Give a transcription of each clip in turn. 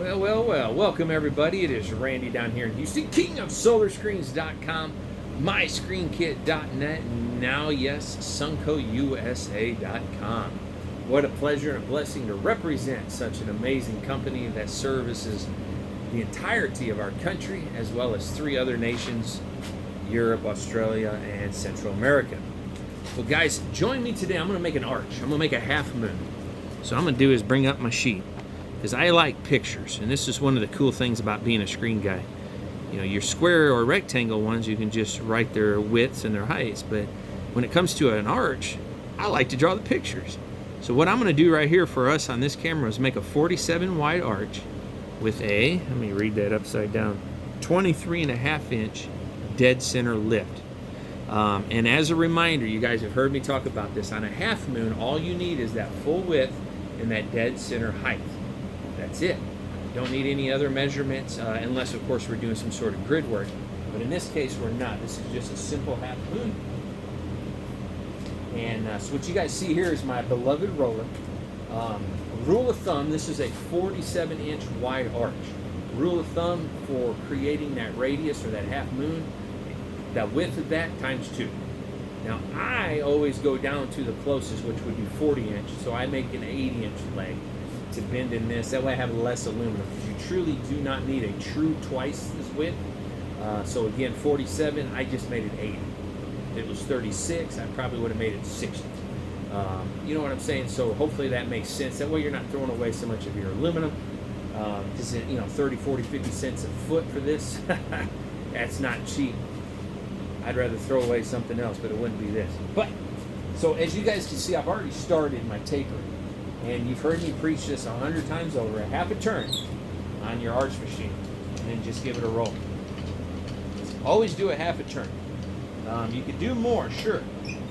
Well, welcome everybody. It is Randy down here in Houston, kingofsolarscreens.com, myscreenkit.net, and now, yes, suncousa.com. What a pleasure and a blessing to represent such an amazing company that services the entirety of our country, as well as 3 other nations, Europe, Australia, and Central America. Well, guys, join me today. I'm going to make an arch. I'm going to make a half moon. So what I'm going to do is bring up my sheet, because I like pictures, and this is one of the cool things about being a screen guy. You know, your square or rectangle ones, you can just write their widths and their heights, but when it comes to an arch, I like to draw the pictures. So what I'm going to do right here for us on this camera is make a 47 wide arch with a, let me read that upside down, 23.5 inch dead center lift. And as a reminder, you guys have heard me talk about this, on a half moon, all you need is that full width and that dead center height. That's it. You don't need any other measurements, unless, of course, we're doing some sort of grid work. But in this case, we're not. This is just a simple half moon. And so what you guys see here is my beloved roller. Rule of thumb, this is a 47-inch wide arch. Rule of thumb for creating that radius or that half moon, the width of that times 2. Now, I always go down to the closest, which would be 40 inch, so I make an 80-inch leg to bend in this. That way I have less aluminum, because you truly do not need a true twice this width. So again, 47, I just made it 80. If it was 36, I probably would have made it 60. You know what I'm saying? So hopefully that makes sense. That way you're not throwing away so much of your aluminum. Because, 30, 40, 50 cents a foot for this, that's not cheap. I'd rather throw away something else, but it wouldn't be this. But, so as you guys can see, I've already started my tapering. And you've heard me preach this 100 times over, a half a turn on your arch machine, and then just give it a roll. Always do a half a turn. You could do more, sure,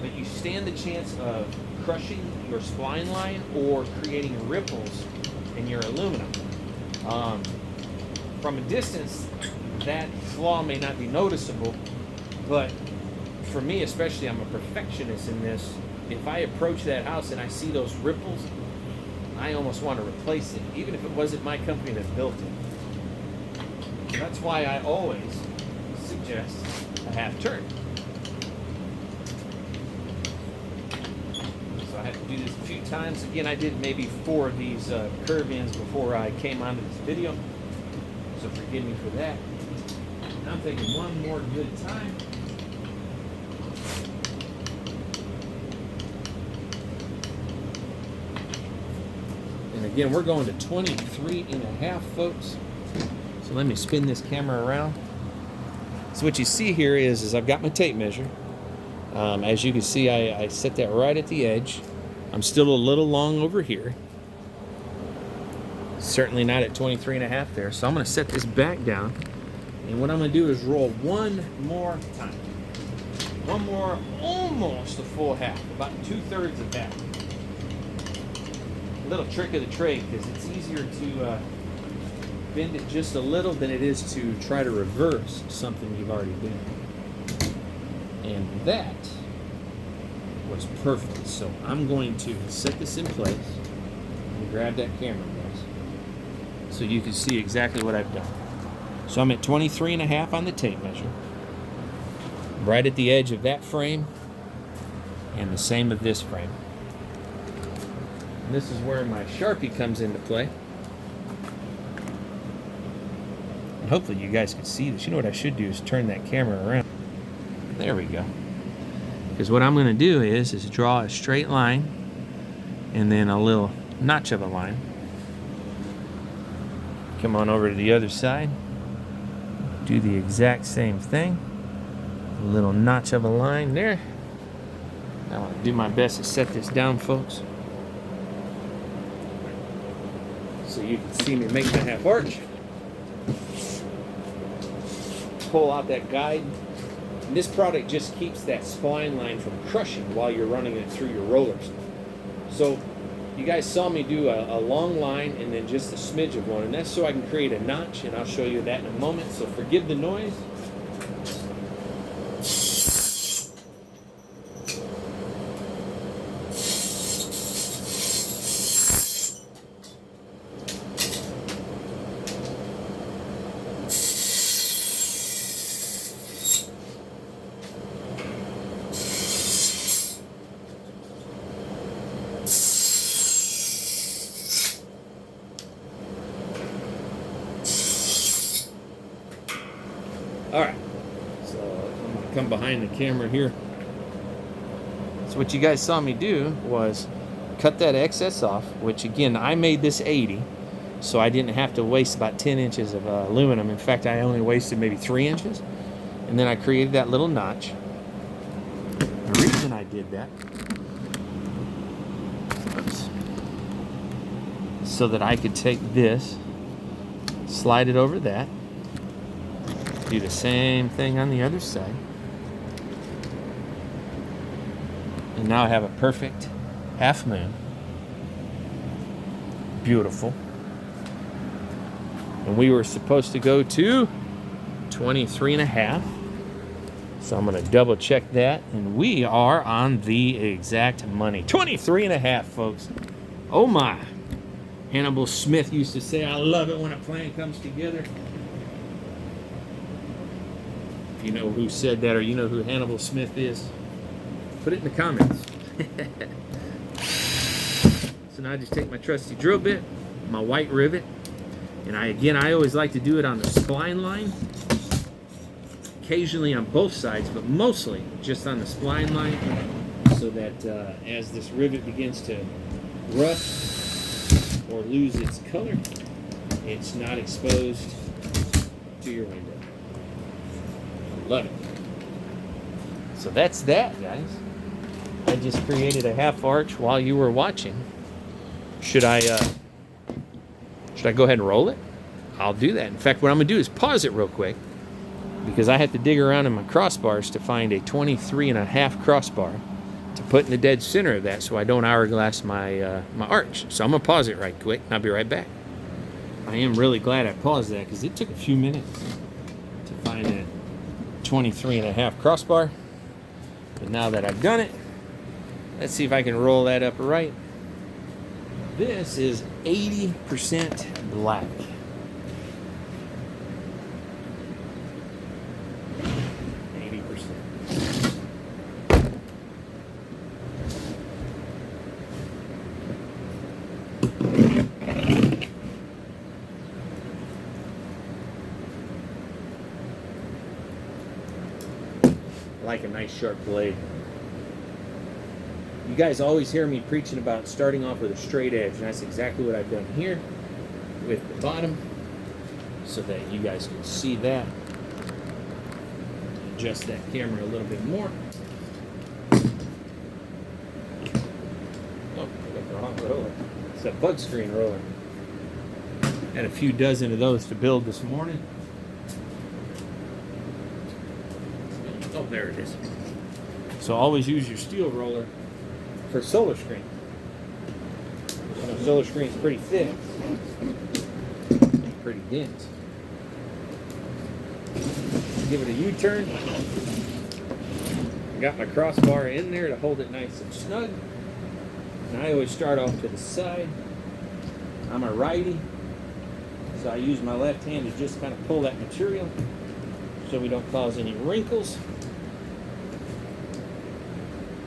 but you stand the chance of crushing your spline line or creating ripples in your aluminum. From a distance, that flaw may not be noticeable, but for me especially, I'm a perfectionist in this. If I approach that house and I see those ripples, I almost want to replace it, even if it wasn't my company that built it. That's why I always suggest a half turn. So I have to do this a few times. Again, I did maybe 4 of these curve ins before I came onto this video, so forgive me for that. I'm thinking one more good time. And again, we're going to 23.5, folks. So let me spin this camera around. So what you see here is I've got my tape measure. As you can see, I set that right at the edge. I'm still a little long over here. Certainly not at 23.5 there. So I'm going to set this back down. And what I'm going to do is roll one more time. One more, almost a full half, about 2/3 of that. Little trick of the trade, because it's easier to bend it just a little than it is to try to reverse something you've already done. And that was perfect. So I'm going to set this in place and grab that camera, guys, so you can see exactly what I've done. So I'm at 23.5 on the tape measure, right at the edge of that frame, and the same of this frame. And this is where my Sharpie comes into play. And hopefully you guys can see this. You know what I should do is turn that camera around. There we go. Because what I'm going to do is draw a straight line and then a little notch of a line. Come on over to the other side. Do the exact same thing. A little notch of a line there. I want to do my best to set this down, folks, so you can see me make the half arch. Pull out that guide. And this product just keeps that spline line from crushing while you're running it through your rollers. So you guys saw me do a long line and then just a smidge of one, and that's so I can create a notch, and I'll show you that in a moment. So forgive the noise. All right, so I'm gonna come behind the camera here. So what you guys saw me do was cut that excess off, which again, I made this 80, so I didn't have to waste about 10 inches of aluminum. In fact, I only wasted maybe 3 inches. And then I created that little notch. The reason I did that, oops, so that I could take this, slide it over that, do the same thing on the other side, and now I have a perfect half moon. Beautiful. And we were supposed to go to 23 and a half. So I'm going to double check that, and we are on the exact money. 23 and a half, folks. Oh my. Hannibal Smith used to say, I love it when a plan comes together. If you know who said that, or you know who Hannibal Smith is, put it in the comments. So now I just take my trusty drill bit, my white rivet, and I always like to do it on the spline line. Occasionally on both sides, but mostly just on the spline line, so that as this rivet begins to rust or lose its color, it's not exposed to your window. Love it. So that's that, guys. I just created a half arch while you were watching. Should I go ahead and roll it? I'll do that. In fact, what I'm gonna do is pause it real quick, because I have to dig around in my crossbars to find a 23 and a half crossbar to put in the dead center of that, so I don't hourglass my my arch. So I'm gonna pause it right quick, and I'll be right back. I am really glad I paused that, because it took a few minutes to find that 23 and a half crossbar. But now that I've done it, let's see if I can roll that up right. This is 80% black. 80%. I like a nice sharp blade. You guys always hear me preaching about starting off with a straight edge, and that's exactly what I've done here with the bottom, so that you guys can see that. Adjust that camera a little bit more. Oh, I got the wrong roller. It's a bug screen roller. Had a few dozen of those to build this morning. Oh, there it is. So always use your steel roller for solar screen. You know, solar screen is pretty thick, pretty dense. Give it a U-turn. Got my crossbar in there to hold it nice and snug. And I always start off to the side. I'm a righty, so I use my left hand to just kind of pull that material so we don't cause any wrinkles.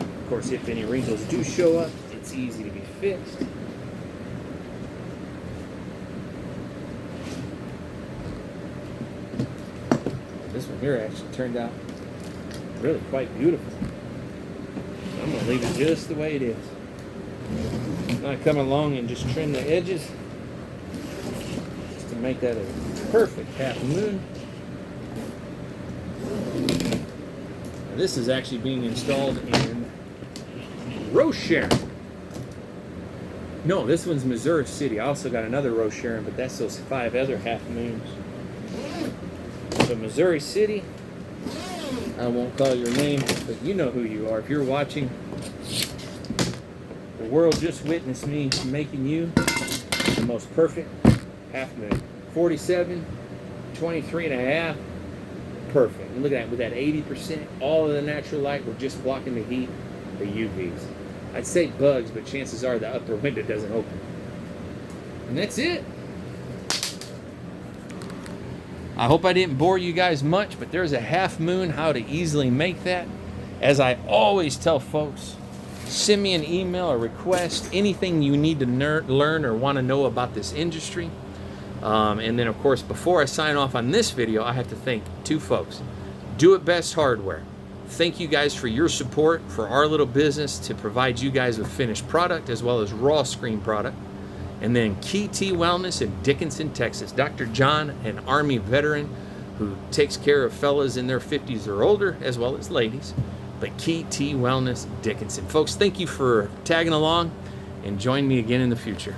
Of course, if any wrinkles do show up, it's easy to be fixed. This one here actually turned out really quite beautiful. So I'm going to leave it just the way it is. I come along and just trim the edges just to make that a perfect half moon. Now, this is actually being installed in Roche. No, this one's Missouri City. I also got another Roche, but that's those 5 other half moons. So Missouri City, I won't call your name, but you know who you are. If you're watching, the world just witnessed me making you the most perfect half moon. 47, 23 and a half, perfect. And look at that, with that 80%, all of the natural light, we're just blocking the heat, the UVs. I'd say bugs, but chances are the upper window doesn't open. And that's it. I hope I didn't bore you guys much, but there's a half moon, how to easily make that. As I always tell folks, send me an email or request anything you need to learn or want to know about this industry. And then, of course, before I sign off on this video, I have to thank two folks. Do It Best Hardware. Thank you guys for your support for our little business to provide you guys with finished product as well as raw screen product. And then Key T Wellness in Dickinson, Texas. Dr. John, an Army veteran who takes care of fellas in their 50s or older as well as ladies. But Key T Wellness Dickinson. Folks, thank you for tagging along and join me again in the future.